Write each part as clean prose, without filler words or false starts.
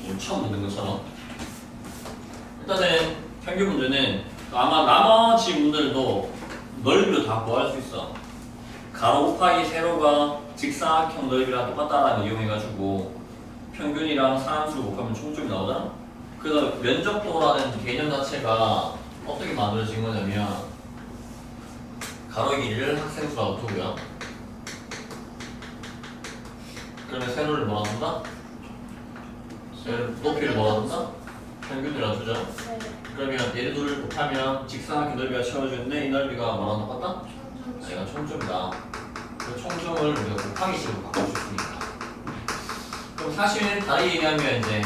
우리 처음 만든 것처럼. 일단은 평균 문제는 아마 나머지 문제들도 넓이로 다 구할 수 있어. 가로 곱하기 세로가 직사각형 넓이랑 똑같다라는 걸 이용해가지고 평균이랑 상한수 곱하면 총점이 나오잖아? 그래서 면적도라는 개념 자체가 어떻게 만들어진 거냐면 가로의 길이를 학생수라고 두고요. 그러면 세로를 뭐라 한다? 높이를 뭐라 한다? 평균이라고 두죠. 그러면 얘를 둘을 곱하면 직사각형 넓이가 채워지는데 이 넓이가 뭐랑 똑같다? 얘가 총점이다. 그 총점을 우리가 곱하기식으로 바꿀 수 있으니까. 그럼 사실 다르게 얘기하면 이제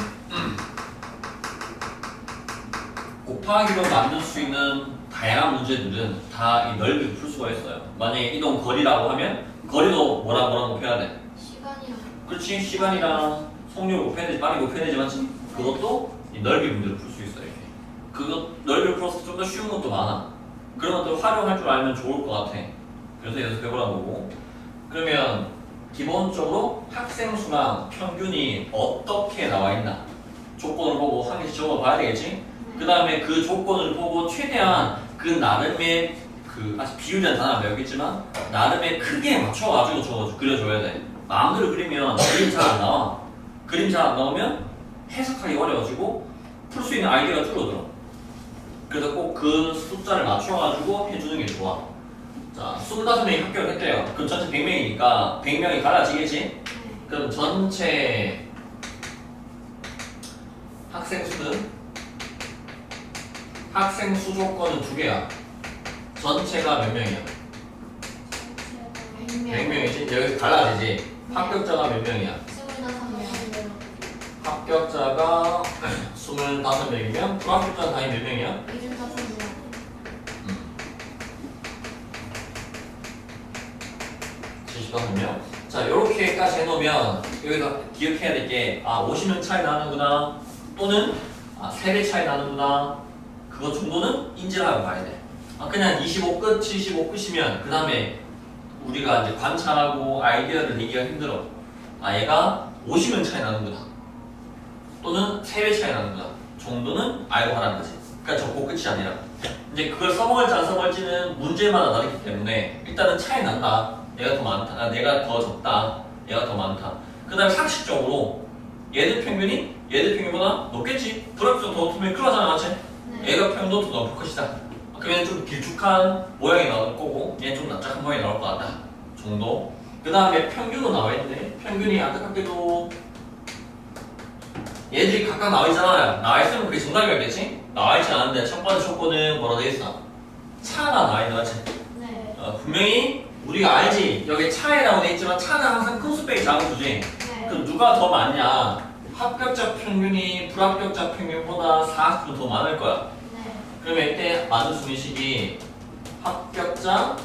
곱하기로 만들 수 있는 다양한 문제들은 다 이 넓이를 풀 수가 있어요. 만약에 이동 거리라고 하면 거리도 뭐랑 곱해야 돼? 시간이요. 그렇지. 시간이랑 속력을 곱해야 되지. 빠르게 곱해야 되지 맞지? 그것도 이 넓이 문제를 풀 수 있어요. 이렇게. 그거 넓이를 풀어서 좀 더 쉬운 것도 많아. 그런 것들 활용할 줄 알면 좋을 것 같아. 그래서 연습해보라는 거고. 그러면 기본적으로 학생 수랑 평균이 어떻게 나와 있나 조건을 보고 한 개씩 적어봐야 되겠지? 그 다음에 그 조건을 보고 최대한 그 나름의 아직 비율이라는 단어 안 배웠겠지만 나름의 크기에 맞춰가지고 그려줘야 돼. 마음대로 그리면 그림 잘 안 나와. 그림 잘 안 나오면 해석하기 어려워지고 풀 수 있는 아이디어가 줄어들어. 그래서 꼭 그 숫자를 맞춰가지고 해주는 게 좋아. 자, 25명이 합격을 했대요. 그럼 전체 100명이니까 100명이 갈라지겠지? 그럼 전체 학생 수는 학생 수 조건은 두 개야. 전체가 몇 명이야? 100명이지? 여기서 갈라지지? 합격자가 몇 명이야? 25명. 합격자가 25명이면 불합격자는 당연히 몇 명이야? 25명. 75명. 자, 요렇게까지 해놓으면 여기서 기억해야 될 게 50명 차이 나는구나 또는 3배 차이 나는구나 그거 정도는 인지를 하고 가야 돼. 그냥 25 끝, 75 끝이면 그 다음에 우리가 이제 관찰하고 아이디어를 내기가 힘들어. 얘가 50명 차이 나는구나 또는 3배 차이 나는구나 정도는 알고 하라는 거지. 그러니까 적고 끝이 아니라 이제 그걸 써먹을지 안 써먹을지는 문제마다 다르기 때문에 일단은 차이 난다. 얘가 더 많다, 내가 더 적다, 얘가 더 많다. 그 다음에 상식적으로 얘들 평균이 얘들 평균보다 높겠지. 불합격자 더 높으면 큰일 나잖아 맞지? 얘가 평균도 더 높을 것이다. 그럼 얘는 좀 길쭉한 모양이 나올 거고 얘는 좀 납작한 모양이 나올 것 같다 정도. 그 다음에 평균도 나와 있는데 평균이 안타깝게도 얘들이 각각 나와 있잖아요. 나와 있으면 그게 정답이었겠지? 나와 있지 않은데 첫 번째 조건은 뭐라고 돼 있어? 차가 나와 있는 거지? 네. 분명히 우리가 알지? 여기 차이라고 돼 있지만 차는 항상 큰 수 빼기 작은 수지? 네. 그럼 누가 더 많냐? 합격자 평균이 불합격자 평균보다 40분 더 많을 거야. 네. 그러면 이때 만들 수 있는 식이 합격자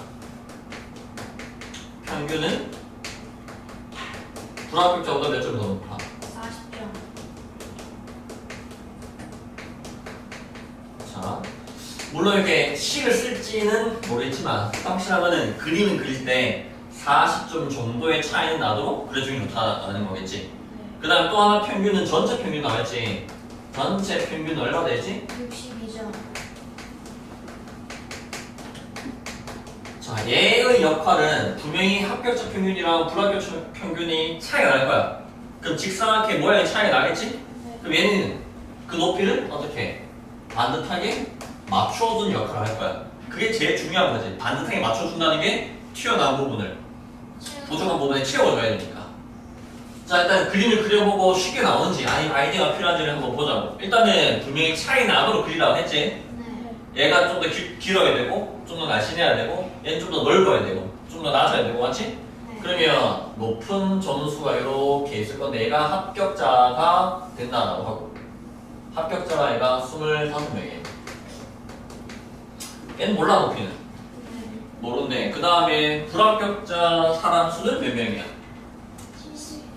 평균은 불합격자보다 몇 점 더 높아? 40점. 자, 물론 이렇게 식을 쓸지는 모르겠지만 확실한 거는 그림을 그릴 때 40점 정도의 차이는 나도 그려주기 좋다는 거겠지. 그 다음 또 하나 평균은 전체 평균 나왔지. 전체 평균 얼마 되지? 62점. 자, 얘의 역할은 분명히 합격자 평균이랑 불합격자 평균이 차이가 날 거야. 그럼 직사각형 모양의 차이가 나겠지? 네. 그럼 얘는 그 높이를 어떻게 반듯하게 맞춰준 역할을 할 거야. 그게 제일 중요한 거지. 반듯하게 맞춰준다는 게 튀어나온 부분을 부족한 부분에 채워줘야 되니까. 자, 일단 그림을 그려보고 쉽게 나오는지 아니면 아이디어가 필요한지를 한번 보자고. 일단은 분명히 차이 나도록 그리라고 했지. 네. 얘가 좀 더 길어야 되고 좀 더 날씬해야 되고 얘는 좀 더 넓어야 되고 좀 더 낮아야 되고 맞지? 네. 그러면 높은 점수가 이렇게 있을 건데 얘가 합격자가 된다라고 하고 합격자가 얘가 25명이에요. 얘는 몰라 높이는 네. 모르는데 그 다음에 불합격자 사람 수는 몇 명이야?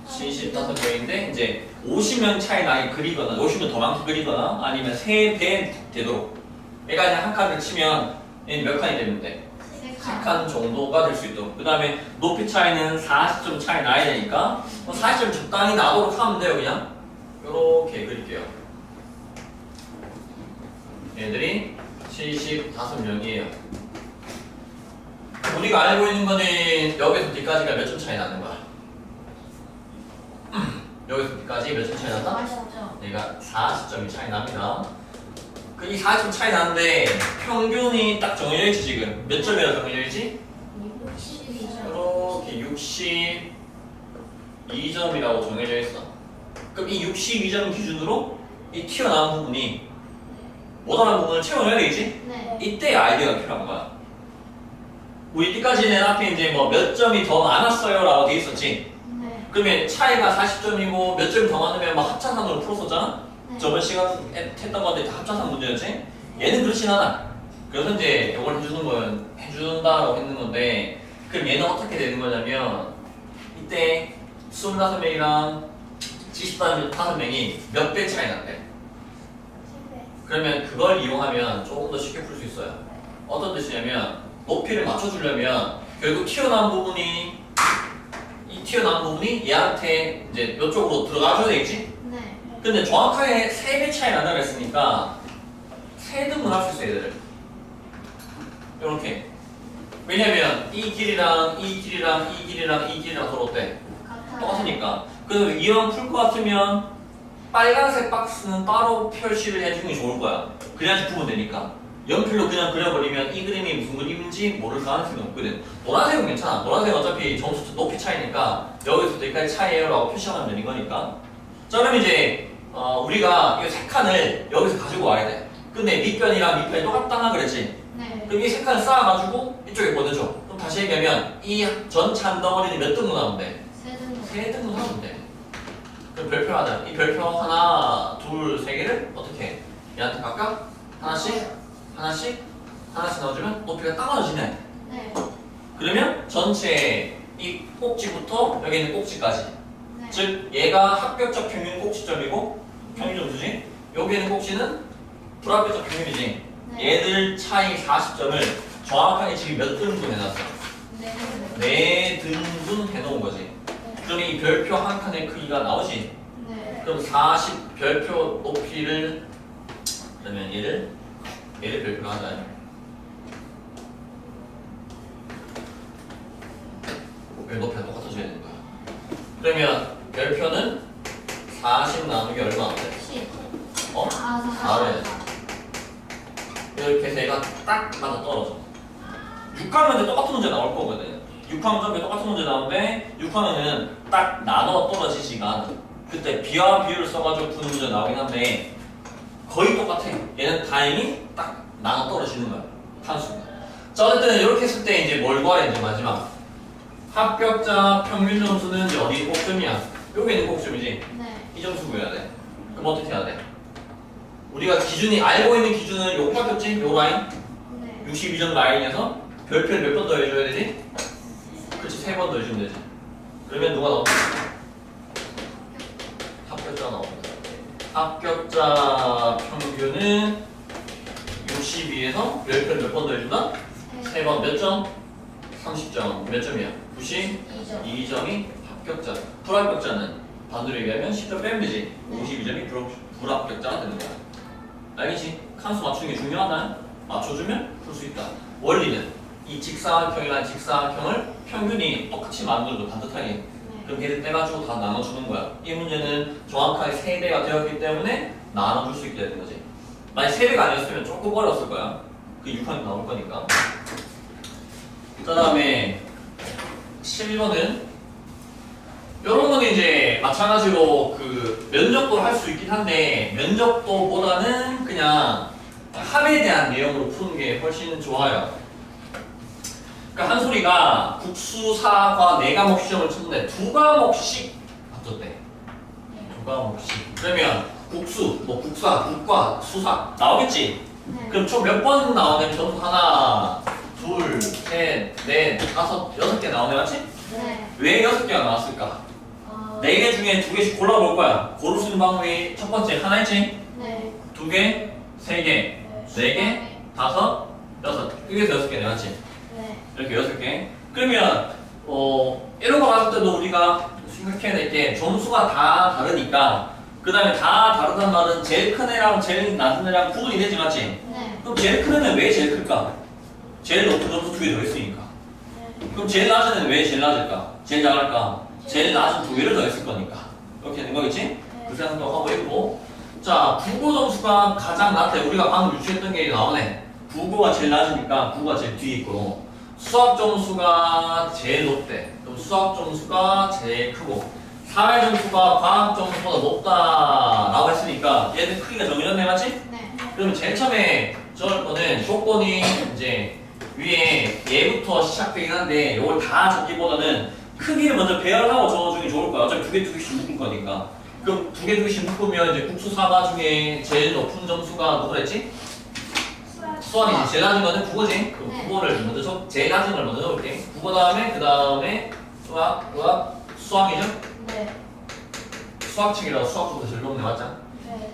70. 75명인데 이제 50명 차이 나게 그리거나 50명 더 많게 그리거나 아니면 3배 되도록 얘가 그냥 한 칸을 치면 얘는 몇 칸이 되면 돼? 3칸 정도가 될 수 있도록. 그 다음에 높이 차이는 40점 차이 나야 되니까 40점 적당히 나도록 하면 돼요 그냥. 요렇게 그릴게요. 얘들이 75명이에요. 우리가 알고 있는 거는 여기서 뒤까지가 몇 점 차이 나는 거야? 여기서 뒤까지 몇 점 차이 난다? 40점. 얘가 40점이 차이 납니다. 그 이 40점 차이 나는데 평균이 딱 정해져 있지 지금. 몇 점이라 정해져 있지? 62점. 이렇게 62점이라고 정해져 있어. 그럼 이 62점 기준으로 이 튀어나온 부분이 모자란 부분을 채워줘야 되겠지? 네. 이때 아이디어가 필요한 거야. 우리 이때까지는 앞에 이제 뭐 몇 점이 더 많았어요 라고 돼 있었지. 네. 그러면 차이가 40점이고 몇 점이 더 많으면 막 합차산으로 풀었었잖아? 네. 저번 시간 했던 건데 다 합차산 문제였지? 얘는 그렇진 않아. 그래서 이제 이걸 해준다라고 했는 건데, 그럼 얘는 어떻게 되는 거냐면, 이때 25명이랑 75명이 몇 배 차이 난대. 그러면 그걸 이용하면 조금 더 쉽게 풀 수 있어요. 어떤 뜻이냐면, 높이를 맞춰주려면 결국 튀어나온 부분이 얘한테 이제 이쪽으로 들어가줘야 되겠지? 네. 근데 정확하게 3배 차이 난다고 했으니까 3등분 할 수 있어 얘들을. 이렇게. 왜냐면 이 길이랑 이 길이랑 이 길이랑 이 길이랑 서로 어때? 같아요. 똑같으니까. 그래서 이왕 풀 것 같으면 빨간색 박스는 따로 표시를 해주는 게 좋을 거야. 그래야지 구분되니까. 연필로 그냥 그려버리면 이 그림이 무슨 그림인지 모를 가능성이 높거든. 노란색은 괜찮아. 노란색은 어차피 점수 높이 차이니까 여기서부터 여기까지 차이에요 라고 표시하면 되는 거니까. 자 그럼 이제 우리가 이 세 칸을 여기서 가지고 와야 돼. 근데 밑변이랑 밑변이 똑같다 그랬지? 네. 그럼 이 세 칸을 쌓아가지고 이쪽에 보내줘. 그럼 다시 얘기하면 이 전체 한 덩어리는 몇 등분 하면 돼? 3등분. 3등분 하면 돼. 그럼 별표 하자. 이 별표 하나, 둘, 세 개를 어떻게 해? 얘한테 각각 하나씩 넣어주면 높이가 따라지네. 네. 그러면 전체 이 꼭지부터 여기 있는 꼭지까지. 네. 즉 얘가 합격자 평균 꼭지점이고 평균점수지. 여기 있는 꼭지는 불합격자 평균이지. 네. 얘들 차이 40점을 정확하게 지금 몇 등분 해놨어? 네. 4등분 해놓은 거지. 그럼 이 별표 한 칸의 크기가 나오지. 네. 그럼 40 별표 높이를 그러면 얘를 별표로 하자. 높이가 똑같아져야 되는 거야. 그러면 별표는 40 나누기 얼마 돼? 10. 어? 아, 4래. 이렇게 해서 얘가 딱 맞아 떨어져. 6학년도 똑같은 문제 나올 거거든. 6학년도 똑같은 문제 나오는데 6학년은 딱 나눠 떨어지지가 않아. 그때 비와 비율을 써가지고 푸는 문제 나오긴 한데 거의 똑같아. 얘는 다행히 딱 나눠 떨어지는 거야. 탄수가. 자, 어쨌든 이렇게 했을 때 이제 뭘 구하래 이제 마지막. 합격자 평균 점수는 이제 어디 꼭점이야? 여기 있는 꼭점이지. 네. 이 점수 구해야 돼. 그럼 어떻게 해야 돼? 우리가 기준이 알고 있는 기준은 요거밖에 없지? 요 라인? 네. 62점 라인에서 별표를 몇 번 더 해줘야 되지? 그렇지, 3번 더 해주면 되지. 그러면 누가 나온다? 합격자가 나옵니다. 합격자 평균은 62에서 별표를 몇 번 더 해준다? 3번 몇 점? 30점. 몇 점이야? 92점이 합격자. 불합격자는 반대로 얘기하면 10점 빼면 되지. 52점이 불합격자가 되는 거야. 알겠지? 칸수 맞추는 게 중요하나? 맞춰주면 풀 수 있다. 원리는 이 직사각형이랑 직사각형을 평균이 똑같이 만들어도 반듯하게. 그럼 걔를 떼가지고 다 나눠주는 거야. 이 문제는 정확하게 3배가 되었기 때문에 나눠줄 수 있게 되는 거지. 만약 3배가 아니었으면 조금 어려웠을 거야. 그 6항이 나올 거니까. 그 다음에 7번은 요런 거는 이제 마찬가지로 그 면적도를 할 수 있긴 한데 면적도보다는 그냥 합에 대한 내용으로 푸는 게 훨씬 좋아요. 그러니까 한솔이가 국수, 사과 4과목 시험을 쳤는데 2과목씩 합쳤대. 2과목씩. 그러면 국수, 뭐 국사, 국과, 수사 나오겠지? 네. 그럼 총 몇 번 나오냐면 점수 하나, 둘, 셋, 넷, 다섯, 6개 나오네 맞지? 네. 왜 6개가 나왔을까? 4개 중에 2개씩 골라볼 거야. 고를 수 있는 방법이 첫 번째 하나 있지? 네. 2개, 3개, 4개, 5, 6. 여기서 6개네 맞지? 네. 이렇게 6개. 그러면 이런 거 봤을 때도 우리가 생각해야 될 게 점수가 다 다르니까 그 다음에 다 다르단 말은 제일 큰 애랑 제일 낮은 애랑 구분이 되지 맞지? 네. 그럼 제일 큰 애는 왜 제일 클까? 제일 높은 점수 두 개 더 있으니까. 그럼 제일 낮은 애는 왜 제일 낮을까? 제일 작을까? 제일 낮은 두 개를 더 했을 거니까. 이렇게 된 거겠지? 그 생각도 하고 있고. 자, 국어 점수가 가장 낮대. 우리가 방금 유추했던 게 나오네. 국어가 제일 낮으니까 국어가 제일 뒤에 있고. 수학 점수가 제일 높대. 그럼 수학 점수가 제일 크고. 사회 점수가 과학 점수보다 높다라고 했으니까 얘들 크기가 정해졌네, 맞지? 네. 그러면 제일 처음에 적을 거는 조건이 이제 위에 얘부터 시작되긴 한데 이걸 다 적기보다는 크기를 먼저 배열하고 적어주는 게 좋을 거야. 어차피 두 개씩 묶을 거니까. 그럼 두 개씩 묶으면 이제 국수 사과 중에 제일 높은 점수가 누구랬지? 수학이지. 제일 낮은 거는 국어지. 그럼 네. 국어를 먼저 제일 낮은 걸 먼저 적을게. 국어 다음에 그 다음에 수학이죠? 네. 수학책이라고 수학보다 제일 높네, 맞죠? 네.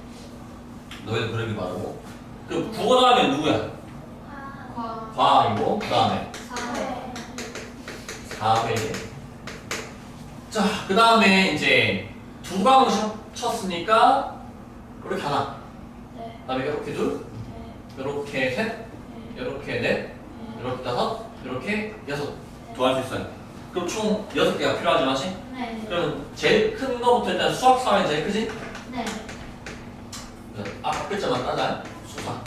너희도 그러기 바라고. 그 국어 다음에 누구야? 과. 과학이고 그 다음에 사회. 4회. 자, 그 다음에 이제 두 과목 쳤으니까 이렇게 하나. 네. 그 다음에 이렇게 둘, 이렇게 셋, 이렇게 넷, 이렇게 다섯, 이렇게 여섯. 더 할 수 있어요. 그럼 총 6개가 필요하지 맞지? 네. 그러면 제일 큰 거부터 일단 수학 사회 제일 크지? 네. 앞 글자만 따자. 수학.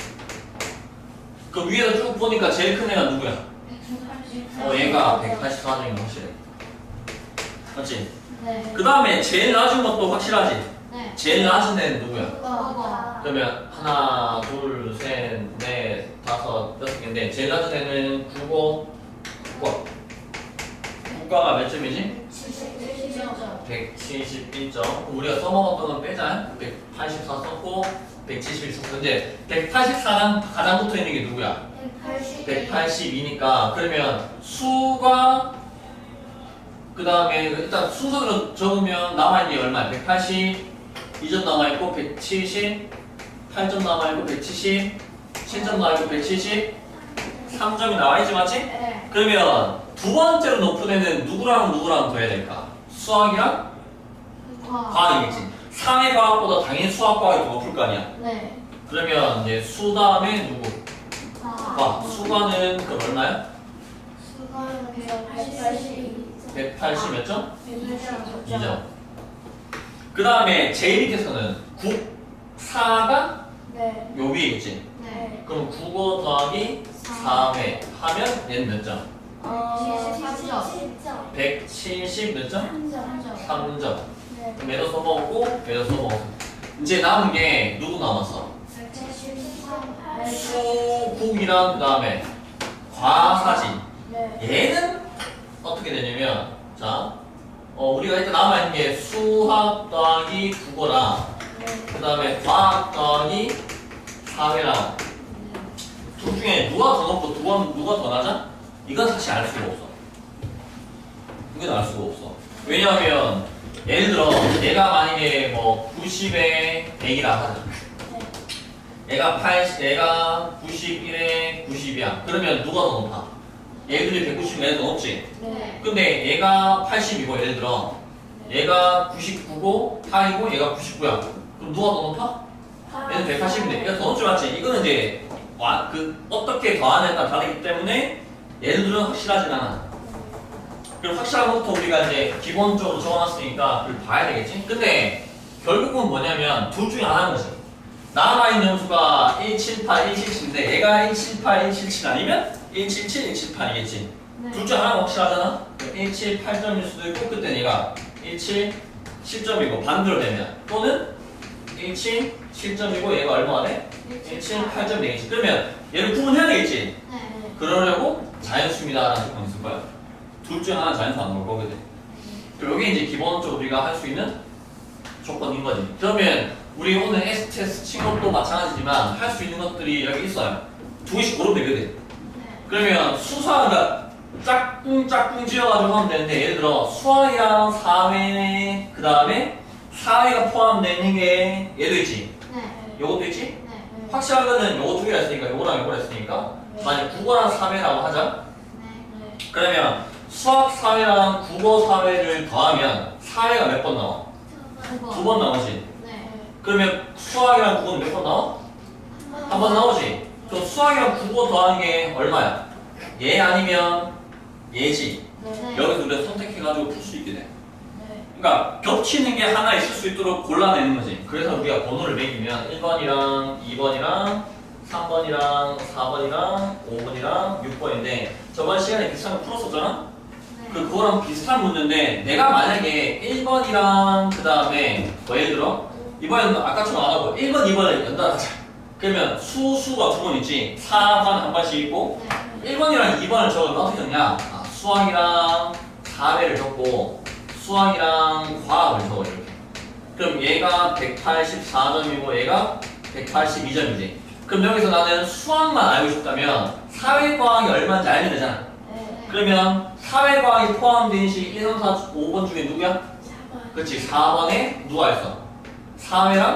그 위에서 쭉 보니까 제일 큰 애가 누구야? 얘가 184점인 확실해. 맞지? 네. 그 다음에 제일 낮은 것도 확실하지? 네. 제일 낮은 애는 누구야? 국어. 그러면 하나, 둘, 셋, 넷, 다섯, 여섯 개인데 제일 낮은 애는 국어. 국가가 몇 점이지? 71점. 171점. 그럼 우리가 써먹었던 건 빼자. 184 썼고 171 썼고 이제 184랑 가장 붙어 있는 게 누구야? 182니까 그러면 수가 그 다음에 일단 순서대로 적으면 남아있는 게 얼마야? 182점 남아있고 178점 남아있고 177점 남아있고 173점이 나와있지 맞지? 네. 그러면 두 번째로 높은 애는 누구랑 더 해야 될까? 수학이랑 과학이겠지. 사회 과학보다 당연히 수학 과학이 더 높을 거 아니야. 네. 그러면 이제 수 다음에 누구? 과. 수과는 그럼 얼마야? 수가는 182. 180 몇 점? 2점. 2점. 그 다음에 제일 밑에서는 국사가 네. 요 위에 있지. 네. 그럼 국어 더하기 4회 하면 얘는 몇 점? 73점. 170 몇 점? 3점. 3점. 네. 그럼 얘도 써먹었고 얘도 써먹었어. 이제 남은 게 누구 남았어? 173. 수국이랑 그 다음에 과사지. 네. 얘는 어떻게 되냐면 자 우리가 일단 남아있는 게 수학 더하기 국어랑 네. 그 다음에 과학 더하기 사회랑 둘 중에 누가 더 높고 누가 더 낮아? 이건 사실 알 수가 없어. 이건 알 수가 없어. 왜냐하면 예를 들어 얘가 만약에 뭐 90에 100이라 하자. 얘가 91에 90이야. 그러면 누가 더 높아? 얘들이 190이 얘가 더 높지? 네. 근데 얘가 80이고 예를 들어 얘가 99고 8이고 얘가 99야. 그럼 누가 더 높아? 얘는 180인데 얘가 더 높지 맞지? 이거는 이제 어떻게 더하느냐에 따라 다르기 때문에 얘들은 확실하진 않아. 그럼 확실한 것부터 우리가 이제 기본적으로 적어놨으니까 그걸 봐야 되겠지? 근데 결국은 뭐냐면 둘 중에 하나인 거지. 남아있는 점수가 178, 177인데 얘가 178, 177 아니면 177, 178이겠지. 네. 둘 중에 하나가 확실하잖아? 178점일 수도 있고 그때 얘가 177점이고 반대로 되면 또는 177점이고 얘가 얼마가 돼? 178점 되겠지. 그러면 얘를 구분해야 되겠지? 네. 그러려고 자연수입니다라는 조건이 있을 거야. 둘 중에 하나 자연수 안 넣을 거거든. 그리고 이게 이제 기본적으로 우리가 할 수 있는 조건인 거지. 그러면 우리 오늘 S테스트 친 것도 마찬가지지만 할 수 있는 것들이 여기 있어요. 두 개씩 고르면 되거든. 네. 그러면 수사가 짝꿍 지어가지고 하면 되는데 예를 들어 수학이랑 사회 그 다음에 사회가 포함되는 게 얘도 있지. 네. 요것도 있지. 네. 확실한 거는 요거 두 개가 있으니까 요거랑 요거가 있으니까 만약 국어랑 사회라고 하자. 네. 그러면 수학 사회랑 국어 사회를 더하면 사회가 몇 번 나와? 두 번 나오지. 네. 그러면 수학이랑 국어는 몇 번 나와? 한 번 나오지? 그럼 수학이랑 국어 더하는 게 얼마야? 얘 아니면 얘지. 네. 여기서 우리가 선택해가지고 풀 수 있게 돼. 네. 그러니까 겹치는 게 하나 있을 수 있도록 골라내는 거지. 그래서 우리가 번호를 매기면 1번이랑 2번이랑 3번이랑 4번이랑 5번이랑 6번인데 저번 시간에 비슷한 거 풀었었잖아? 그거랑 비슷한 문제인데 내가 만약에 1번이랑 그 다음에 뭐 예를 들어 이번에는 아까처럼 안 하고 1번, 2번을 연달아하자. 그러면 수가 두 번 있지. 4번 한 번씩 있고 1번이랑 2번을 적으면 어떻게 적냐? 수학이랑 4배를 적고 수학이랑 과학을 적어 이렇게. 그럼 얘가 184점이고 얘가 182점이지. 그럼 여기서 나는 수학만 알고 싶다면 사회과학이 얼마인지 알면 되잖아. 그러면 사회과학이 포함된 시 1, 3, 4, 5번 중에 누구야? 그렇지. 4번에 누가 있어? 사회랑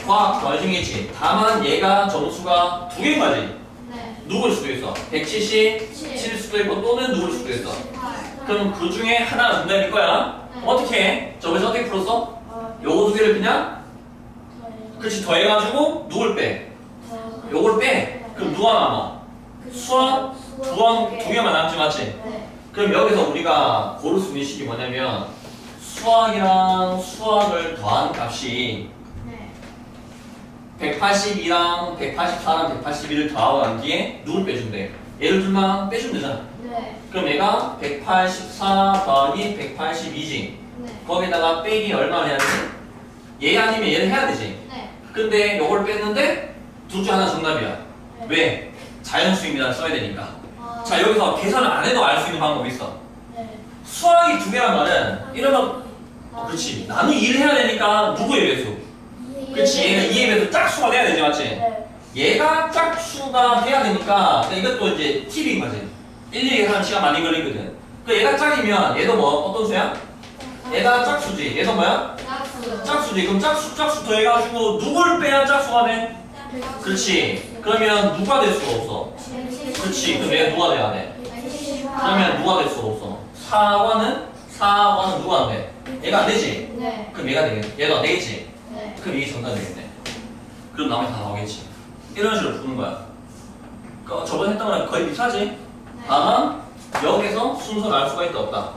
과학 더해중이지. 다만 얘가 점수가 두 개인 거지. 누구일 수도 있어. 177일 수도 있고 또는 누구일 수도 있어. 그럼 그 중에 하나 문제일 거야. 어떻게 해? 저번에 어떻게 풀었어? 요거 두 개를 그냥 그렇지 더해가지고 누굴 빼? 요걸 빼. 그럼 누가 남아? 수학 두 개만 남지 맞지? 그럼 여기서 우리가 고를 수 있는 식이 뭐냐면 수학이랑 수학을 더한 값이 182랑 184랑 181을 더하고 난 뒤에 누굴 빼준대? 얘를 둘만 빼주면 되잖아. 그럼 얘가 184 더하기 182지. 거기다가 빼기 얼마나 해야 되지? 얘 아니면 얘를 해야 되지. 근데 요걸 뺐는데 둘 중 하나 정답이야. 왜? 자연수입니다 써야 되니까. 자 여기서 계산을 안 해도 알 수 있는 방법이 있어. 수학이 두 개란 말은 이러면 그렇지 나누기 1을 해야 되니까 누구의 배수? 그렇지 얘가 2의 배수 짝수가 돼야 되지 맞지? 얘가 짝수가 돼야 되니까 이것도 이제 팁인 거지. 일일이 하는 시간 많이 걸리거든. 그 얘가 짝이면 얘도 뭐 어떤 수야? 얘가 짝수지. 얘도 뭐야? 짝수지. 그럼 짝수 더해가지고 누굴 빼야 짝수가 돼? 그렇지. 그러면 누가 될 수가 없어. 그렇지. 그럼 얘가 누가 돼야 돼? 그러면 누가 될 수가 없어. 4과는 누가 안 돼? 얘가 안 되지? 그럼 얘가 되겠네. 얘도 안 되겠지? 그럼 이게 정답 되겠네. 그럼 나머지 다 나오겠지. 이런 식으로 푸는 거야. 그러니까 저번에 했던 거랑 거의 비슷하지? 다만 여기서 순서를 알 수가 있다 없다?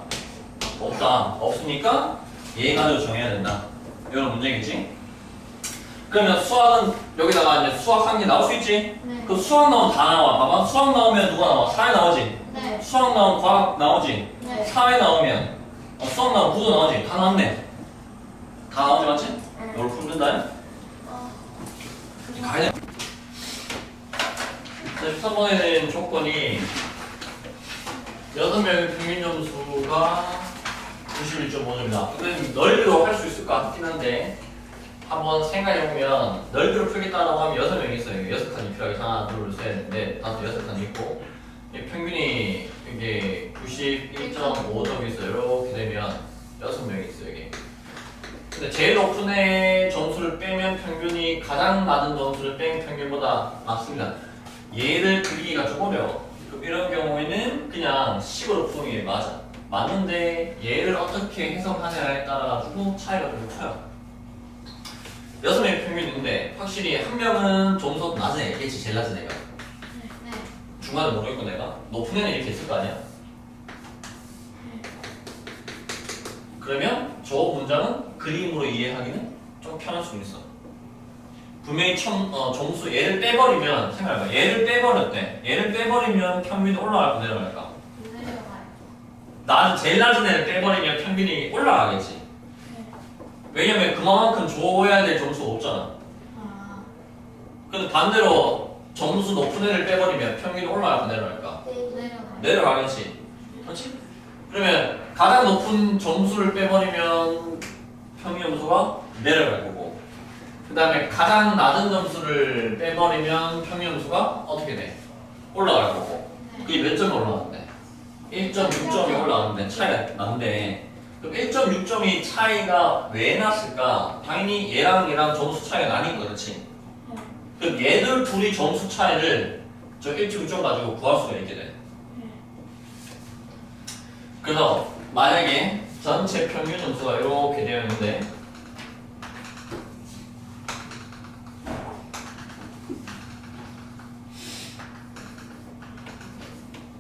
없다. 없으니까 얘 가지고 정해야 된다. 이런 문제겠지? 그러면 수학은 여기다가 이제 수학 한 개 나올 수 있지? 그 수학 나오면 다 나와. 봐봐. 수학 나오면 누가 나와? 사회 나오지? 수학 나오면 과학 나오지? 사회 나오면 수학 나오면 구조 나오지? 다 나왔네. 다 나오지 맞지? 이걸 풀는다. 가야 돼. 13번에는 조건이 6명의 평균 점수가 91.5점이다. 이건 넓이로 할 수 있을까 하긴 한데 한번 생각해보면 넓이로 풀겠다라고 하면 6명이 있어요. 6칸이 필요하게 하나, 둘, 셋, 넷, 다섯, 6칸이 있고 평균이 이게 91.5점이 있어요. 이렇게 되면 6명이 있어요. 이게. 근데 제일 높은 애 점수를 빼면 평균이 가장 낮은 점수를 뺀 평균보다 낮습니다. 얘를 그리기가 좀 어려워. 그럼 이런 경우에는 그냥 식으로 푸는 게 맞아. 맞는데 얘를 어떻게 해석하냐에 따라가지고 차이가 좀 커요. 6명의 평균인데 확실히 한 명은 점수 낮은 애겠지. 제일 낮은 애가. 중간에 모르겠고 내가 높은 애는 이렇게 있을 거 아니야? 그러면 저 문장은 그림으로 이해하기는 좀 편할 수 있어. 분명히 점수 얘를 빼버리면 생각해봐. 얘를 빼버렸대. 얘를 빼버리면 평균이 올라갈까 내려갈까? 제일 낮은 애를 빼버리면 평균이 올라가겠지. 왜냐면 그만큼 줘야 될 점수가 없잖아. 근데 반대로 점수 높은 애를 빼버리면 평균이 올라갈까 내려갈까? 내려가겠지. 그렇지? 그러면 가장 높은 점수를 빼버리면 평균 점수가 내려갈 거고 그 다음에 가장 낮은 점수를 빼버리면 평균 점수가 어떻게 돼? 올라갈 거고 그게 몇 점이 올라가는데? 1.6점이 올라가는데 차이가 나는데 그럼 1.6점이 차이가 왜 났을까? 당연히 얘랑 점수 차이가 나니까 그렇지? 그럼 얘들 둘이 점수 차이를 저 1.6점 가지고 구할 수가 있게 돼. 그래서 만약에 전체 평균 점수가 이렇게 되어 있는데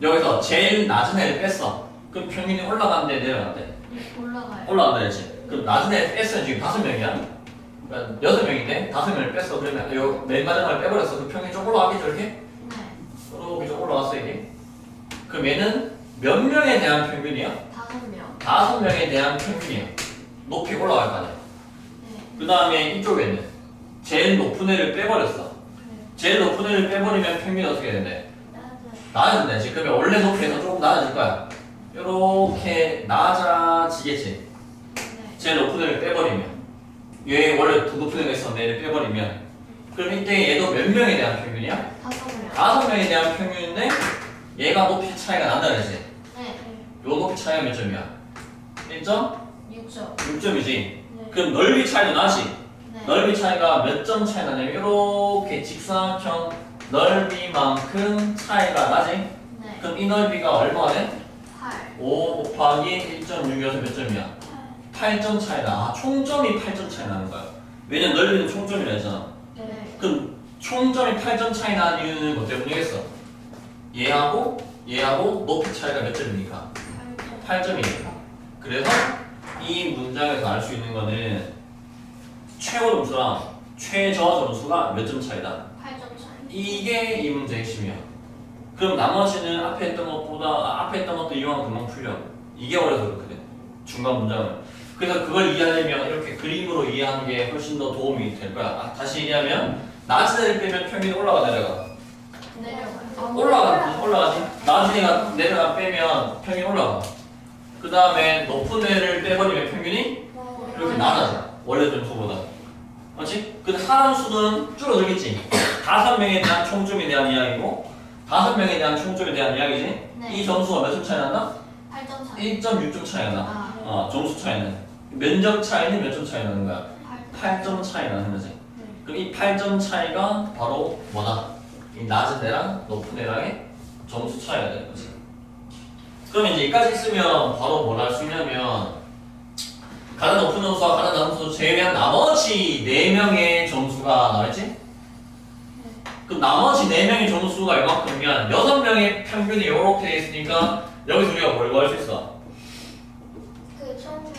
여기서 제일 낮은 애를 뺐어. 그럼 평균이 올라간대 내려간대? 올라가요. 올라간다 했지. 그럼 낮은 애 뺐으면 지금 5명이야. 그러니까 6명인데 5명을 뺐어. 그러면 요 맨 마지막을 빼버렸어. 그 평균이 좀 올라가겠죠 이렇게? 네. 이렇게 좀 올라갔어 이게. 그럼 얘는 몇 명에 대한 평균이야? 5명. 5명에 대한 평균이야. 높이 올라갈 거 아니야. 네. 그 다음에 이쪽에는 제일 높은 애를 빼버렸어. 제일 높은 애를 빼버리면 평균이 어떻게 된대? 낮아진다. 지금 그러면 원래 높이에서 조금 낮아질 거야. 이렇게 낮아지겠지. 네. 제일 높은 애를 빼버리면 얘 원래 더 높은 애가 있었는데 얘를 빼버리면 그럼 이때 얘도 몇 명에 대한 평균이야? 5명. 5명에 대한 평균인데 얘가 높이 차이가 난다 그랬지. 네. 요 높이 차이가 몇 점이야? 1점? 6점. 6점이지. 네. 그럼 넓이 차이도 나지. 네. 넓이 차이가 몇 점 차이 나냐면 이렇게 직사각형 넓이만큼 차이가 나지. 네. 그럼 이 넓이가 얼마가 돼? 8. 5 곱하기 1.6이어서 몇 점이야? 8점 차이다. 아, 총점이 8점 차이 나는 거야. 왜냐면 넓이는 총점이라 했잖아. 네. 그럼 총점이 8점 차이 나는 이유는 뭐 때문이겠어? 얘하고 높이 차이가 몇 점입니까? 8점이니까. 그래서 이 문장에서 알 수 있는 거는 최고 점수랑 최저하 점수가 몇 점 차이다. 8점 차이. 이게 이 문제의 핵심이야. 그럼 나머지는 앞에 했던 것도 이용하면 금방 풀려. 이게 어려서 그렇거든. 중간 문장은. 그래서 그걸 이해하려면 이렇게 그림으로 이해하는 게 훨씬 더 도움이 될 거야. 아, 다시 얘기하면 낮은 애를 빼면 평균이 올라가 내려가. 내려가요. 올라가지. 낮은 애가 내려가 빼면 평균이 올라가. 그 다음에 높은 애를 빼버리면 평균이 이렇게 낮아져. 원래 점수보다. 맞지? 근데 사람 수는 줄어들겠지. 5명에 대한 총점에 대한 이야기고 5명에 대한 총점에 대한 이야기지. 네. 이 점수가 몇 점 차이 난다? 8점 차이. 1.6점 차이가 나. 아. 점수 차이는. 면적 차이는 몇 점 차이 나는 거야? 8점. 8점 차이 나는 거지. 네. 그럼 이 8점 차이가 바로 뭐다? 이 낮은 애랑 높은 애랑의 점수 차이가 되는 거지. 그럼 이제 여기까지 있으면 바로 뭘 할 수 있냐면 가장 높은 점수와 가장 낮은 점수 제외한 나머지 4명의 점수가 나와있지? 그럼 나머지 4명의 점수가 얼마큼이면 6명의 평균이 이렇게 돼 있으니까 여기서 우리가 뭘 구할 수 있어?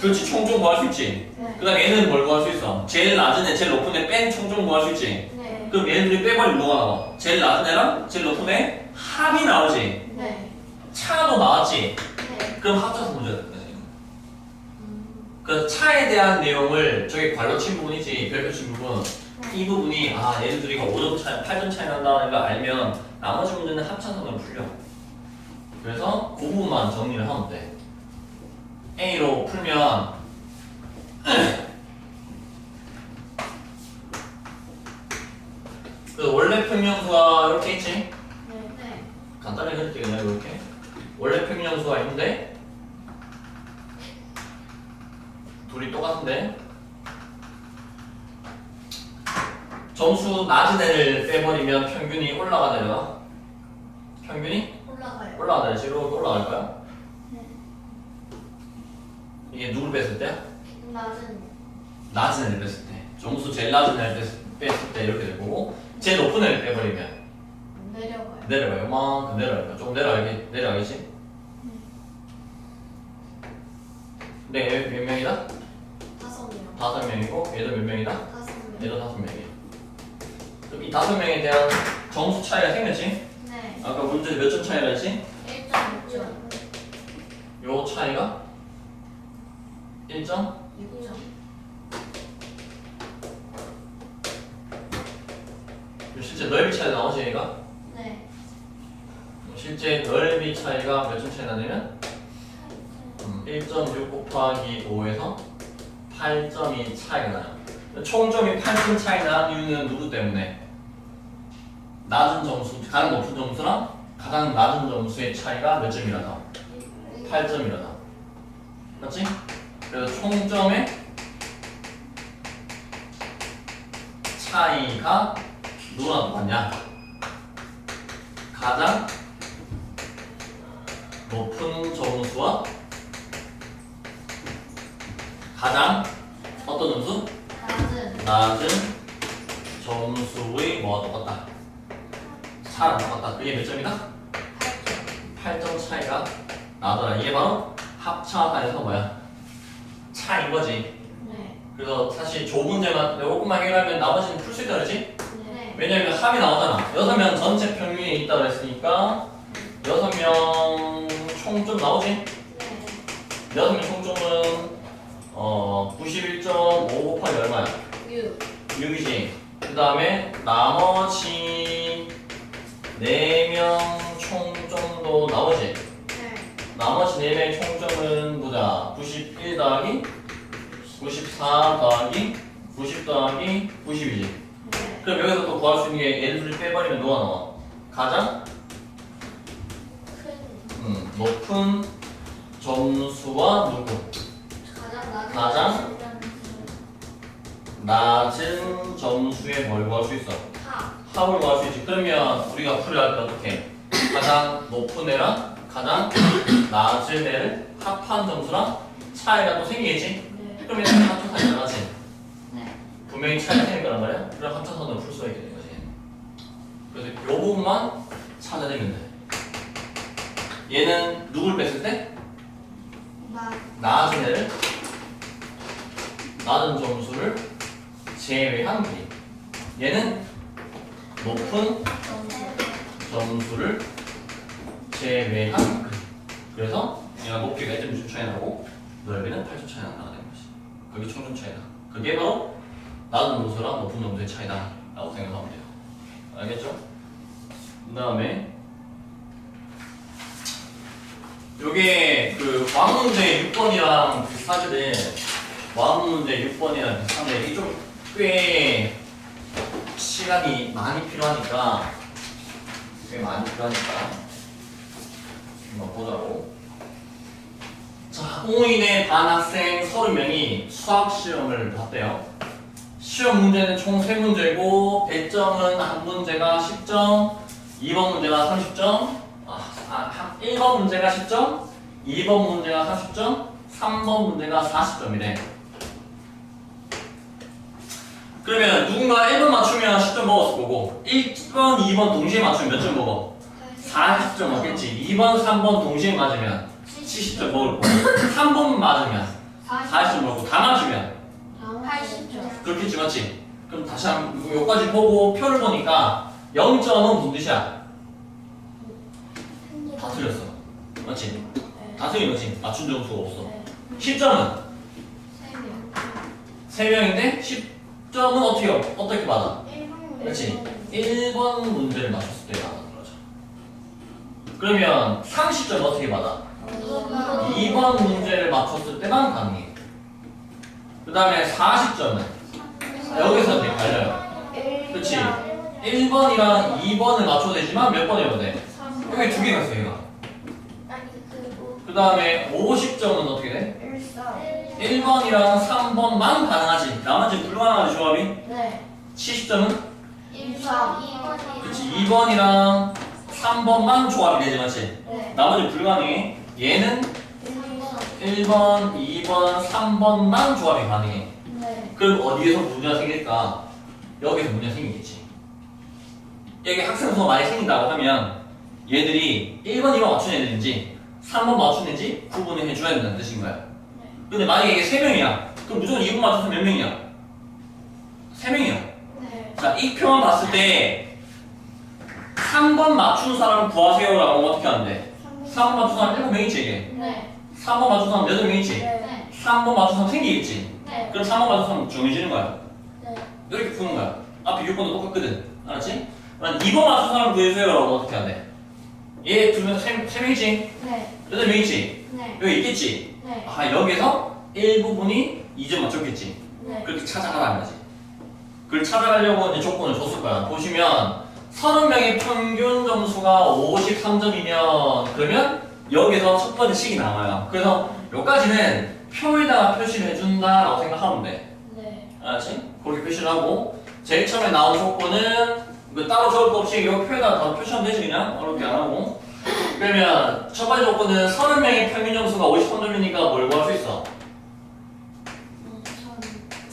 그렇지, 총점 구할 수 있지. 네. 그 다음에 얘는 뭘 구할 수 있어? 제일 낮은 애, 제일 높은 애 뺀 총점 구할 수 있지. 네. 그럼 얘네들이 빼버리면 뭐가 나와? 제일 낮은 애랑 제일 높은 애 합이 나오지. 네. 차도 나왔지. 네. 그럼 합쳐서 문제가 되는 거지. 그 차에 대한 내용을 저기 괄호 친 부분이지 별표 친 부분 이 부분이 아 얘네들이가 5점 차이, 8점 차이 난다는 걸 알면 나머지 문제는 합쳐서는 풀려. 그래서 그 부분만 정리를 하면 돼. A로 풀면 그 원래 평형수가 이렇게 있지? 네. 간단하게 그릴게 그냥 이렇게 원래 평형수가 있는데 둘이 똑같은데 점수 낮은 애를 빼버리면 평균이 올라가 내려가? 평균이 올라가요. 올라가 내려가 이렇게 올라갈 거야? 네. 이게 누굴 뺐을 때? 낮은. 낮은 애를 뺐을 때 점수 제일 낮은 애를 뺐을 때 이렇게 될 거고 제일 높은 애를 빼버리면 내려가요. 내려가요. 요만큼 내려갈 거야. 조금 내려가겠지? 근데 얘 몇 명이다? 5명. 5명이고 얘도 몇 명이다? 5명. 얘도 5명이야. 그럼 이 5명에 대한 점수 차이가 생겼지? 네. 아까 문제 몇 점 차이라 했지? 1.6점. 요 차이가 1점? 6점. 실제 넓이 차이 나오지 얘가? 네. 실제 넓이 차이가 몇 점 차이 나냐면 1.6 곱하기 5에서 8점이 차이가 나요. 총점이 8점 차이 나는 이유는 누구 때문에? 낮은 점수, 가장 높은 점수랑 가장 낮은 점수의 차이가 몇 점이라다? 8점이라다. 맞지? 그래서 총점의 차이가 누구랑 똑같냐? 가장 높은 점수와 가장 어떤 점수? 낮은. 낮은 점수의 뭐가 똑같다? 차랑 똑같다. 그게 몇 점이다? 8점. 8점 차이가 나더라. 이게 바로 합차에서 뭐야? 차인 거지. 네. 그래서 사실 조 문제만 요것만 해결하면 나머지는 풀 수 있다 그러지? 네. 왜냐면 합이 나오잖아. 6명 전체 평균이 있다 그랬으니까 6명 총점 나오지? 네. 6명 총점은 91.5 곱하기 얼마야? 6. 6이지. 그 다음에 나머지 4명 총점도 나오지. 네. 나머지 4명의 총점은 보자. 91 더하기 94 더하기 90 더하기 90이지. 네. 그럼 여기서 또 구할 수 있는 게 얘를 둘이 빼버리면 뭐가 나와? 가장 큰 높은 점수와 누구? 가장 낮은 점수의 뭘 구할 수 있어? 합. 합을 구할 수 있지. 그러면 우리가 풀을 할 때 어떻게? 가장 높은 애랑 가장 낮은 애를 합한 점수랑 차이가 또 생기겠지? 네. 그러면 합쳐서 일어나지. 네. 분명히 차이가 생길 거란 말이야? 그럼 합쳐서는 풀 수가 있게 되는 거지. 그래서 이 부분만 찾아내면 돼. 얘는 누굴 뺐을 때? 낮은 애를 낮은 점수를 제외한 그림. 얘는 높은 점수를 제외한 그림. 그래서 얘가 높이가 1.6점 차이 나고 넓이는 8점 차이 나는 거지. 그게 총점 차이다. 그게 바로 낮은 점수랑 높은 점수의 차이다 라고 생각하면 돼요. 알겠죠? 그 다음에 요게 그 과학 문제 6번이랑 비슷하거든. 과학 문제 6번이랑 비슷한데 이게 좀 꽤 시간이 많이 필요하니까 한번 보자고. 자, 홍인의 반 학생 30명이 수학 시험을 봤대요. 시험 문제는 총 3문제고 배점은 한 문제가 10점, 2번 문제가 30점, 1번 문제가 10점, 2번 문제가 30점, 3번 문제가 40점이래. 그러면 누군가 1번 맞추면 10점 먹었을 거고 1번, 2번 동시에 맞추면 몇 점 먹어? 40점 먹겠지. 2번, 3번 동시에 맞으면 70점 먹을 거고 3번 맞으면 40점 먹고 다 맞추면 80점. 그렇겠지, 맞지? 그럼 다시 한번 여기까지 보고 표를 보니까 0점은 무슨 뜻이야? 다 틀렸어. 맞지? 다 틀린 거지. 맞춘 점수가 없어. 10점은 3명인데 10점은 어떻게 받아? 그렇지? 1번 문제를 맞췄을 때 받아. 그러죠. 그러면 30점은 어떻게 받아? 2번 문제를 맞췄을 때만 가능해. 그 다음에 40점은 여기서 이제 갈려요. 그렇지? 1번이랑 2번을 맞춰도 되지만 몇 번 해야 돼? 여기 두 개가 있어, 얘가. 그 다음에 50점은 어떻게 돼? 1번이랑 3번만 가능하지. 나머지 불가능하지, 조합이? 네. 70점은? 2번이. 그렇지. 2번이랑 3번만 조합이 되지, 맞지? 네. 나머지 불가능해. 얘는 1번, 2번, 3번만 조합이 가능해. 네. 그럼 어디에서 문제가 생길까? 여기서 문제가 생기겠지. 여기 학생 수가 많이 생긴다고 하면 얘들이 1번, 2번 맞춘 애들인지 3번 맞춘 애인지 구분을 해줘야 된다는 뜻인 거야. 근데 만약에 이게 3명이야. 그럼 무조건 2번 맞춰서 몇 명이야? 3명이야. 네. 자, 이 표만 봤을 때 3번 맞춘 사람 구하세요라고 하면 어떻게 하는데? 3번 맞춘 사람 7명이지 이게. 네. 3번 맞춘 사람 8명이지. 네. 3번 맞춘 사람 생기겠지. 네. 그럼 3번 맞춘 사람 정해지는 거야. 네. 이렇게 푸는 거야. 앞에 6번도 똑같거든. 알았지? 그럼 2번 맞춘 사람 구해주세요라고 어떻게 하는데? 얘 두 명, 3명이지? 네. 8명이지? 네. 여기 있겠지? 네. 아, 여기서 일부분이 2점 맞췄겠지? 네. 그렇게 찾아가라는 거지. 그걸 찾아가려고 이제 조건을 줬을 거야. 보시면 30명의 평균 점수가 53점이면 그러면 여기서 첫 번째 식이 나와요. 그래서 여기까지는 표에다가 표시를 해준다라고 생각하면 돼. 네. 알았지? 그렇게 표시를 하고 제일 처음에 나온 조건은 이거 따로 적을 거 없이 이거 표에다가 다 표시하면 되지 그냥 어렵게 안 하고. 그러면 첫 번째 조건은 30명의 평균 점수가 53점이니까 뭘 구할 수 있어?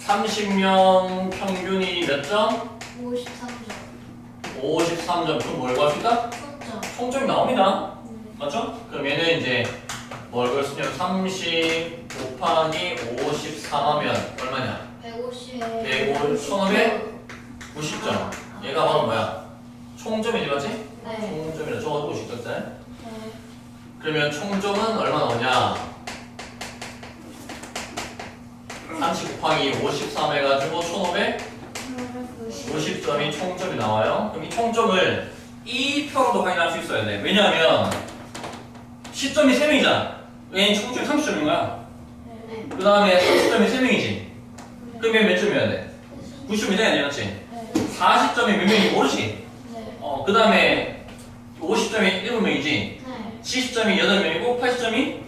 30명 평균이 몇 점? 53점. 53점. 그럼 뭘 구할 수 있다? 3점. 총점이 나옵니다. 맞죠? 그럼 얘는 이제 뭘 그랬으면 30 곱하기 54 하면 얼마냐? 150. 90점. 얘가 바로 뭐야? 총점이지 맞지? 네. 총점이라 적어도 50점짜리. 네. 그러면 총점은 얼마 나오냐? 30 곱하기 53 해가지고 1550점이 총점이 나와요. 그럼 이 총점을 이 표로도 확인할 수 있어야 돼. 왜냐하면 10점이 3명이잖아. 얘는 총점이 30점인 거야. 네. 그 다음에 30점이 3명이지. 그러면 몇 점이어야 돼? 90점이 돼야 돼, 맞지? 네. 40점이 몇 명인지 모르지? 네. 그 다음에 50점이 7명이지? 네. 70점이 8명이고 80점이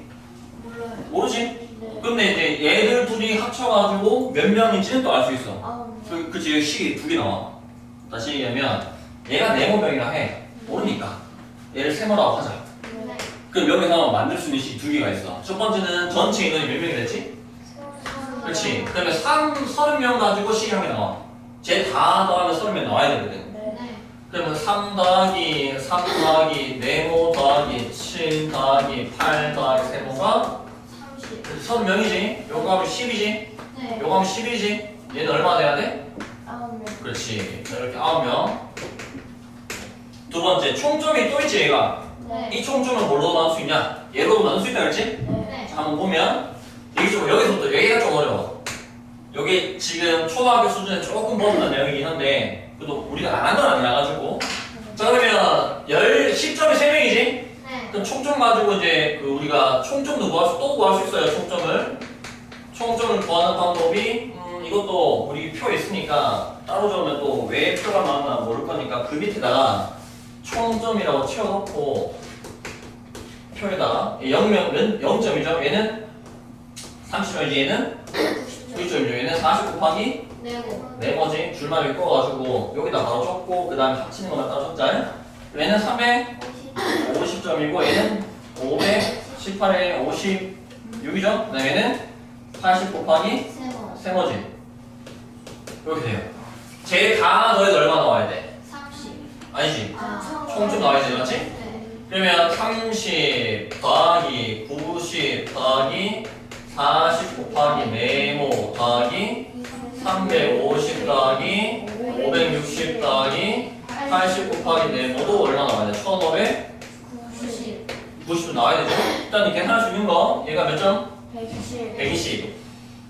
몰라요. 모르지? 네. 근데 이제 얘들 둘이 합쳐가지고 몇 명인지는 또 알 수 있어. 아홉 명. 그치, 식이 2개 나와. 다시 얘기하면 얘가 4명이라 해. 모르니까. 얘를 세모라고 하자. 네. 그럼 여기서 만들 수 있는 식이 2개가 있어. 첫 번째는 전체 인원이 몇 명이 됐지? 그렇지. 그 다음에 30명 가지고 식이 한 개 나와. 쟤 다 더하면 30명 나와야 되거든. 네. 그러면 3 더하기 3 더하기 네모 더하기 7 더하기 8 더하기 세모가 30. 30명이지. 요거 하면 10이지. 네. 요거 하면 11이지. 얘는 얼마 돼야 돼? 아홉 명. 그렇지. 자, 이렇게 9명. 두 번째, 총점이 또 있지, 얘가. 네. 이 총점을 뭘로 나눌 수 있냐? 얘로도 나눌 수 있다 그랬지? 네. 자, 한번 보면 여기서부터 여기가 좀 어려워. 여기 지금 초등학교 수준에 조금 벗어난 내용이긴 한데 그래도 우리가 안 한 건 아니라가지고. 자, 그러면 10점이 3명이지? 네. 그럼 총점 가지고 이제 우리가 총점도 또 구할 수 있어요. 총점을 구하는 방법이 이것도 우리 표에 있으니까 따로 적으면 또 왜 표가 나왔나 모를 거니까 그 밑에다가 총점이라고 채워놓고 표에다가 0점이죠. 얘는 30점이지. 얘는 90점이죠. 얘는 40 곱하기 네고. 네모지 줄만 이렇게 꺼가지고 여기다 바로 적고 그 다음에 합치는 것만 따로 적자. 얘는 350점이고 얘는 518에 56이죠. 그 다음에 얘는 80 곱하기 세모. 세모지. 이렇게 돼요. 쟤 다 더해서 얼마 나와야 돼? 30. 아니지. 아. 총점 나와야 돼, 맞지? 네. 그러면 30 더하기 90 더하기 40 곱하기 네모 더하기 350 더하기 560 더하기 80 곱하기 네모도 얼마 나와야 돼? 1590점 90. 나와야 되죠? 일단 이 계산할 수 있는 거 얘가 몇 점? 110. 120.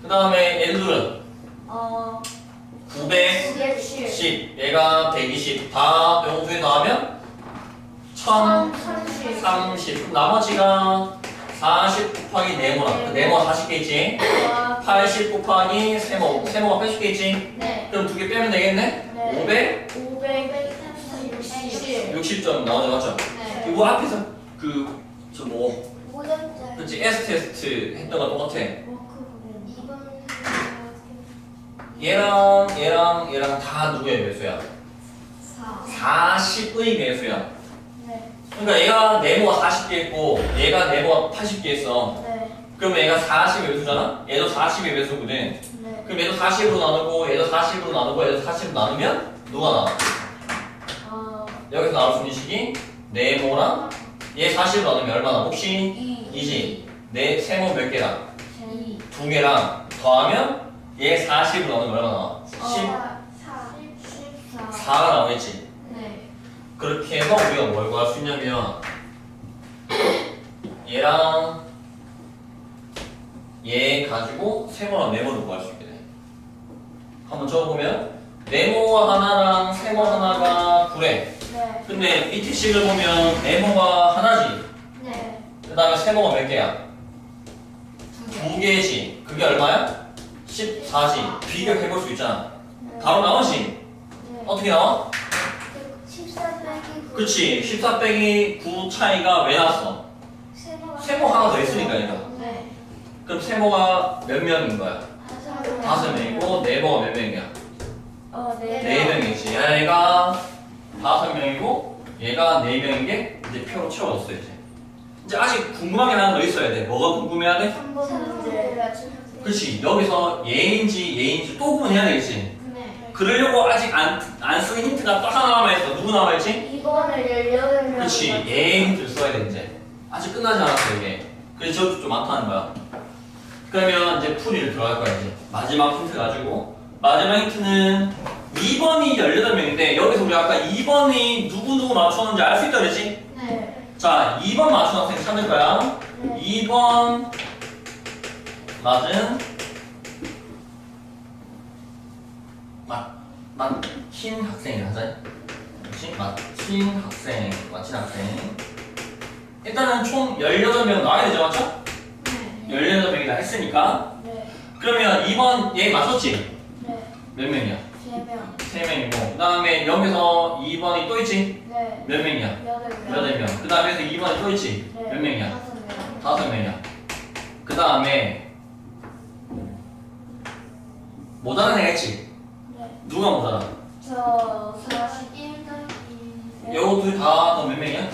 그 다음에 얘들은 910 110. 얘가 120 다 영수에 더하면 30. 1030. 그럼 나머지가 40 곱하기 네모랑 네모가 40개 있지? 80 곱하기 세모가 80개 있지? 네. 그럼 2개 빼면 되겠네? 네. 560점 560. 나오죠, 맞죠? 네. 이거 앞에서 저 뭐, 5점짜리. 그치? S 테스트 했던 거 똑같아. 얘랑 다 누구의 매수야? 40의 매수야. 네. 그러니까 얘가 네모가 40개 있고 얘가 네모가 80개 있어. 네. 그러면 얘가 40의 매수잖아? 얘도 40의 매수거든. 네. 그럼 얘도 40으로 나누고 얘도 40으로 나누고 얘도 40으로 나누면 누가 나와? 여기서 나올 수 있는 식이 네모랑 얘 40으로 나누면 얼마나? 혹시 2지? 네 세모 몇 개랑? 2개랑 더하면 얘 40으로 나누면 얼마 나와? 14가 나오겠지? 네. 그렇게 해서 우리가 뭘 구할 수 있냐면 얘랑 얘 가지고 세모랑 네모를 구할 수 있게 돼. 한번 적어보면 네모 하나랑 세모 하나가 9래. 네. 근데 밑에 식을 보면 네모가 하나지. 네. 그 다음에 세모가 몇 개야? 2개지. 그게 얼마야? 14지. 비교해볼 수 있잖아. 바로 나오지? 어떻게 나와? 14 빼기 그치. 14 빼기 9 차이가 왜 났어? 세모 하나 더 있으니까 얘가. 네. 그럼 세모가 몇 명인 거야? 5명이고 네모가 몇 명이야? 네. 4명이지. 얘가 5명이고 얘가 4명인 게 이제 표로 채워졌어 이제 아직 궁금한 게 하나 더 있어야 돼. 뭐가 궁금해야 돼? 3번 문제. 그치. 여기서 얘인지 또 구분해야 되겠지. 네. 그러려고 아직 안 쓴 힌트가 또 하나 남아있어. 누구 남아있지? 2번을 18명. 그치. 얘 힌트를 써야 돼 이제. 아직 끝나지 않았어 이게. 그래서 저것도 좀 많다는 거야. 그러면 이제 풀이를 들어갈 거야 이제. 마지막 힌트 가지고. 마지막 힌트는 2번이 18명인데 여기서 우리 아까 2번이 누구 맞췄는지 알 수 있다 그랬지? 네. 자, 2번 맞춘 학생 찾을 거야. 네. 2번 맞은 맞힌 학생이라 하자. 그렇지? 맞힌 학생. 일단은 총 18명 나와야 되죠, 맞죠? 네. 18명이다 했으니까. 네. 그러면 2번 얘 맞췄지? 네. 몇 명이야? 3명. 3명이고. 그 다음에 여기서 2번이 또 있지? 네. 몇 명이야? 8명. 8명. 그 다음에 2번이 또 있지? 네. 몇 명이야? 5명. 5명이야. 그 다음에 모자란 애가 있지? 네. 누가 모자라? 저 41 더하기 요거 둘 다 몇 명이야?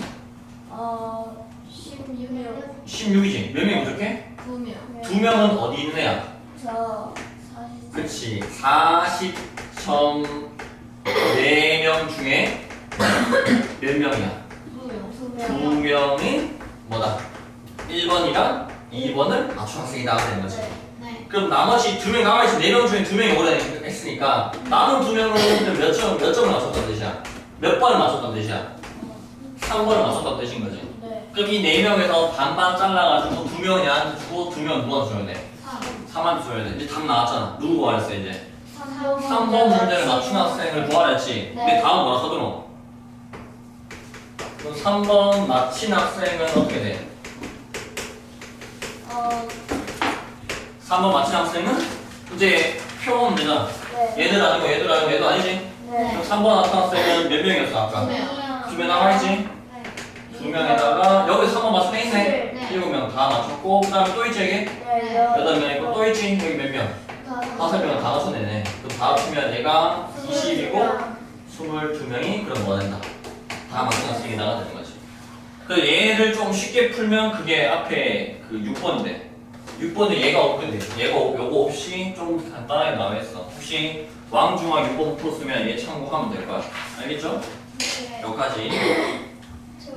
16명. 16이지? 몇 명이 부족해? 9명. 2명은 어디 있는 애야? 저 40. 그치 40.4명 중에 몇 명이야? 2명. 2명이 뭐다? 1번이랑 2번을 맞춘 학생이다 되는 거지. 네. 그럼 나머지 2명 남아있지 4명 중에 2명이 오래 했으니까 남은 2명은 몇 점을 맞췄다는 뜻이야? 몇 번을 맞췄다는 뜻이야? 3번을 맞췄다는 뜻인 거지. 네. 그럼 이 4명에서 반반 잘라가지고 2명은 얘한테 주고 2명은 누구한테 줘야 돼? 3한테 줘야 돼. 이제 답 나왔잖아. 누구 구하랬어 이제? 3번 문제를 맞춘 학생을 구하랬지. 근데 다음 뭐라 써들어? 그럼 3번 맞힌 학생은 어떻게 돼? 3번 맞힌 학생은 이제 표 오면 되잖아. 네. 얘들 아니고 얘들 아니고 얘도 아니지? 네. 그럼 3번 맞힌 학생은 몇 명이었어 아까? 2명 남아있지? 2명에다가 여기 3번 맞춘 애 있네? 네. 7명 다 맞췄고 그 다음에 또 있지 여기? 네. 8명 있고 또 있지? 여기 몇 명? 5명은 다 맞췄네. 그럼 다 합치면 얘가 20이고 22명이 그럼 뭐 된다? 다 맞춘 학생이다가 되는 거지. 그래서 얘를 좀 쉽게 풀면 그게 앞에 그 6번인데 6번은 얘가 없는데 얘가 요거 없이 좀 간단하게 나와 있어. 혹시 왕중왕 6번 풀었으면 얘 참고하면 될 거야. 알겠죠? 네. 여기까지.